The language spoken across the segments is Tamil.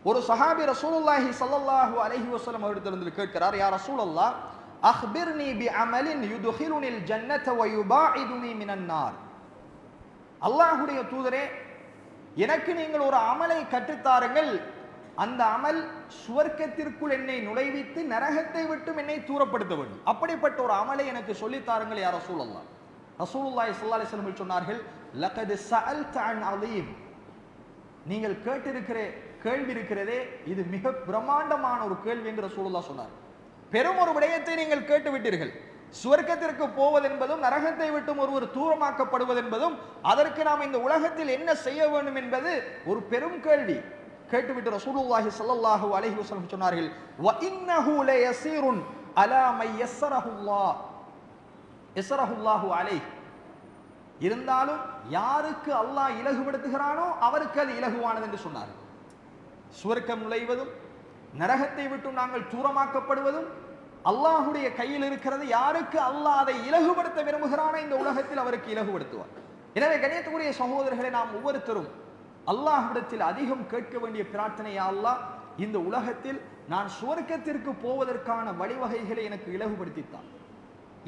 ஒரு சஹாபி ரசூலுல்லாஹி ஸல்லல்லாஹு அலைஹி வஸல்லம் அவர்களிடத்தில் கேட்கிறார், யா ரசூலல்லாஹ் அக்பிர்னி பிஅமலின் யுத்கிலுனில் ஜன்னத வ யுபாஇதுனி மினன் நார். அல்லாஹ்வுடைய தூதரே, எனக்கு நீங்கள் ஒரு அமலை கற்றுத்தாருங்கள், அந்த அமல் சுவர்க்கத்திற்குள் என்னை நுழைவித்து நரகத்தை விட்டு என்னை தூரப்படுத்த வேண்டும். அப்படிப்பட்ட ஒரு அமலை எனக்கு சொல்லித்தாருங்கள் யா ரசூலல்லாஹ். ரசூலுல்லாஹி ஸல்லல்லாஹு அலைஹி வஸல்லம் சொன்னார்கள், லகத் ஸஅல்த அன் அலீம். நீங்கள் கேட்டிருக்கிற கேள்வி இருக்கிறதே, இது மிக பிரம்மாண்டமான ஒரு கேள்வி என்று ரசூலுல்லாஹ் சொன்னார். பெரும் ஒரு விடயத்தை நீங்கள் கேட்டு விட்டீர்கள். சுவர்க்கத்திற்கு போவது என்பதும் நரகத்தை விட்டும் ஒருவர் தூரமாக்கப்படுவது என்பதும் அதற்கு நாம் இந்த உலகத்தில் என்ன செய்ய வேண்டும் என்பது ஒரு பெரும் கேள்வி. கேட்டுவிட்டு ரசூலுல்லாஹி ஸல்லல்லாஹு அலைஹி வஸல்லம் சொன்னார்கள், வ இன்னஹு லயஸீருன் அலா மை யஸ்ஸரஹுல்லாஹு அலைஹி. இருந்தாலும் யாருக்கு அல்லாஹ் இலகுபடுத்துகிறானோ அவருக்கு அது இலகுவானது என்று சொன்னார். சுவர்க்கம் நுழைவதும் நரகத்தை விட்டு நாங்கள் தூரமாக்கப்படுவதும் அல்லாஹுடைய கையில் இருக்கிறது. யாருக்கு அல்லாஹ் அதை இலகுபடுத்த விரும்புகிறானோ இந்த உலகத்தில் அவருக்கு இலகுபடுத்துவார். எனவே கண்ணியத்துக்குரிய சகோதரர்களை, நாம் ஒவ்வொருத்தரும் அல்லாஹ்விடத்தில் அதிகம் கேட்க வேண்டிய பிரார்த்தனை, யா அல்லாஹ், இந்த உலகத்தில் நான் சுவர்க்கத்திற்கு போவதற்கான வழிவகைகளை எனக்கு இலகுபடுத்தித்தான்.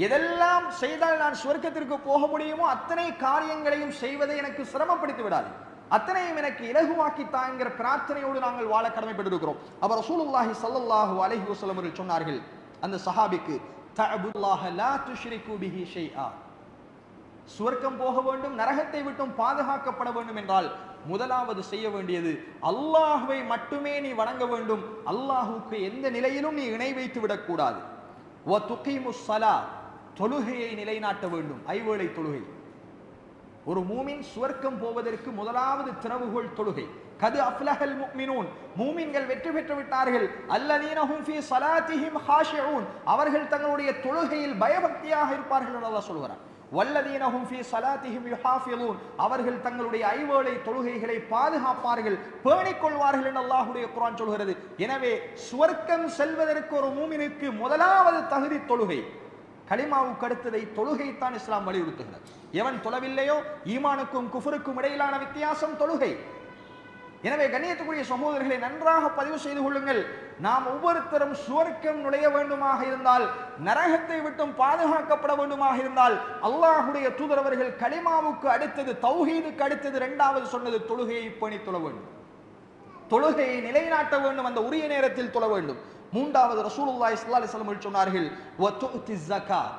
எதெல்லாம் செய்தால் நான் சுவர்க்கத்திற்கு போக முடியுமோ அத்தனை காரியங்களையும் செய்வதை எனக்கு சிரமப்படுத்தி விடாது, அத்தனையும் எனக்கு இலகுவாக்கித்தான் என்கிற பிரார்த்தனையோடு நாங்கள் வாழ கடமைப்பட்டிருக்கிறோம். அப்ப ரசூலுல்லாஹி ஸல்லல்லாஹு அலைஹி வஸல்லம் அவர்கள் சொன்னார்கள் அந்த சஹாபிக்கு, தஅபுல்லாஹ லா துஷ்ரிகு பிஹி ஷைஆ. சுவர்க்கம் போக வேண்டும், நரகத்தை விட்டும் பாதுகாக்கப்பட வேண்டும் என்றால் முதலாவது செய்ய வேண்டியது அல்லாஹ்வை மட்டுமே நீ வணங்க வேண்டும். அல்லாஹ்வுக்கு எந்த நிலையிலும் நீ இணை வைத்து விடக்கூடாது. வ துகீமுஸ் ஸலா, தொழுகையை நிலைநாட்ட வேண்டும், ஐவேளை தொழுகை. ஒரு மூமின் சுவர்க்கம் போவதற்கு முதலாவது திறவுகோல் தொழுகை. கது அஃப்லஹல் முஃமினூன், மூமின்கள் வெற்றி பெற்று விட்டார்கள். அல்லதீன ஹும் ஃபீ ஸலாத்திஹிம் ஹாஷிஊன், அவர்கள் தங்களுடைய தொழுகையில் பயபக்தியாக இருப்பார்கள் என்று அல்லாஹ் சொல்கிறார். வல்லதீன ஹும் ஃபீ ஸலாத்திஹிம் யுஹாஃபிலூன், அவர்கள் தங்களுடைய ஐவேளை தொழுகைகளை பாதுகாப்பார்கள், பேணிக் கொள்வார்கள் என்று அல்லாஹ்வுடைய குர்ஆன் சொல்கிறது. எனவே சுவர்க்கம் செல்வதற்கு ஒரு மூமினுக்கு முதலாவது தகுதி தொழுகை. கலிமாவுக்கு அடுத்ததை தொழுகைத்தான் இஸ்லாம் வலியுறுத்துகிறது. எவன் தொழவில்லையோ ஈமானுக்கும் குஃபருக்கும் இடையிலான வித்தியாசம் தொழுகை. எனவே கண்ணியத்துக்குரிய சகோதரர்களை நன்றாக பதிவு செய்து கொள்ளுங்கள். நாம் ஒவ்வொருத்தரும் சுவர்க்கம் நுழைய வேண்டுமாக இருந்தால், நரகத்தை விட்டும் பாதுகாக்கப்பட வேண்டுமாக இருந்தால், அல்லாஹ்வுடைய தூதரவர்கள் கலிமாவுக்கு அடுத்தது, தௌஹீதுக்கு அடுத்தது இரண்டாவது சொன்னது தொழுகையை பேணி தொழ வேண்டும், தொழுகையை நிலைநாட்ட வேண்டும், அந்த உரிய நேரத்தில் தொழ வேண்டும். மூன்றாவது ரசூலுல்லாஹி ஸல்லல்லாஹு அலைஹி வஸல்லம் சொன்னார்கள், வ துஅதி ஸகாத்,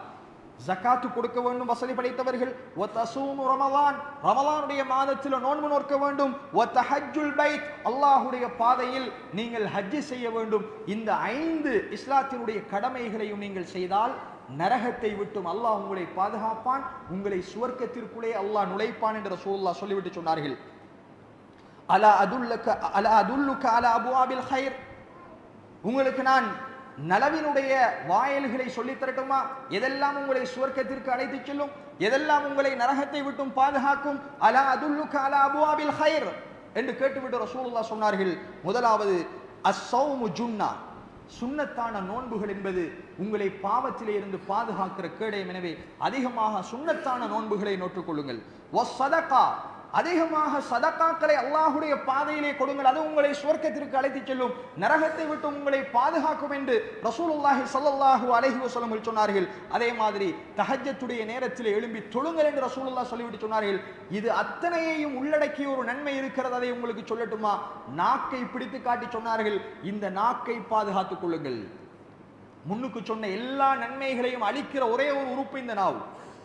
ஜகாத்து கொடுக்க வேண்டும் வசதி படைத்தவர்கள். வ தஸூமு ரமலான், ரமலானுடைய மாதத்தில் நோன்பு நோக்க வேண்டும். வ தஹஜ்ஜுல் பைத், அல்லாஹ்வுடைய பாதையில் நீங்கள் ஹஜ் செய்ய வேண்டும். இந்த 5 இஸ்லாத்தினுடைய கடமைகளையும் நீங்கள் செய்தால் நரகத்தை விட்டும் அல்லாஹ் உங்களை பாதுகாப்பான், உங்களை சுவர்க்கத்திற்குள்ளே அல்லாஹ் நுழைப்பான் என்று ரசூலுல்லாஹ் சொல்லிவிட்டு சொன்னார்கள், அலா அதுல்லுக அலா அபுவாபில் கைர், உங்களுக்கு நான் நலவினுடைய வாயில்களை சொல்லித் தரட்டுமா? எதெல்லாம் உங்களை சுவர்க்கத்திற்கு அழைத்து செல்லும், எதெல்லாம் உங்களை நரகத்தை விட்டும் பாதுகாக்கும். அலா அதுல்லுக அலா அபுவாபில் கைர் என்று கேட்டுவிட்டு ரசூலுல்லாஹ் சொன்னார்கள், முதலாவது அஸ்ஸௌமு ஜுன்னா, சுன்னத்தான நோன்புகள் என்பது உங்களை பாவத்திலே இருந்து பாதுகாக்கிற கேடயம். எனவே அதிகமாக சுன்னத்தான நோன்புகளை நோற்றுக் கொள்ளுங்கள். வஸ்ஸதகா, அதிகமாக சதகாக்களை அல்லாஹ்வுடைய பாதையிலே கொடுங்கள், அது உங்களை சுவர்க்கத்திற்கு அழைத்து செல்லும், நரகத்தை விட்டு உங்களை பாதுகாக்கும் என்று ரசூலுல்லாஹி ஸல்லல்லாஹு அலைஹி வஸல்லம் சொன்னார்கள். அதே மாதிரி தஹஜ்ஜத்துடைய நேரத்தில் எழும்பி தொழுங்கள் என்று ரசூலுல்லாஹ் சொல்லிவிட்டு சொன்னார்கள். இது அத்தனையையும் உள்ளடக்கிய ஒரு நன்மை இருக்கிறது, அதை உங்களுக்கு சொல்லட்டுமா? நாக்கை பிடித்து காட்டி சொன்னார்கள், இந்த நாக்கை பாதுகாத்துக் கொள்ளுங்கள். முன்னுக்கு சொன்ன எல்லா நன்மைகளையும் அளிக்கிற ஒரே ஒரு உறுப்பு இந்த நாவு.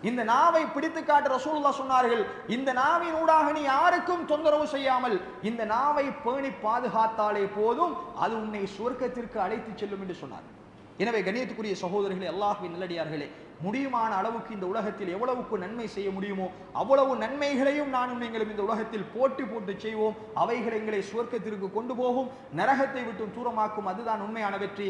இந்த நாவை பிடித்து காட்ட ரசூலுல்லாஹ் சொன்னார்கள், இந்த நாவின் ஊடாக நீ யாருக்கும் தொந்தரவு செய்யாமல் இந்த நாவை பேணி பாதுகாத்தாலே போதும், அது உன்னை சுவர்க்கத்திற்கு அழைத்து செல்லும் என்று சொன்னார். எனவே கண்ணியத்துக்குரிய சகோதரர்களே, அல்லாஹ்வின் நல்லடியார்களே, முடியுமான அளவுக்கு இந்த உலகத்தில் எவ்வளவுக்கு நன்மை செய்ய முடியுமோ அவ்வளவு நன்மைகளையும் நானும் நீங்களும் இந்த உலகத்தில் போட்டு செய்வோம். அவைகள் எங்களை சுவர்க்கத்திற்கு கொண்டு போகும், நரகத்தை விட்டு தூரமாக்கும். அதுதான் உண்மையான வெற்றி.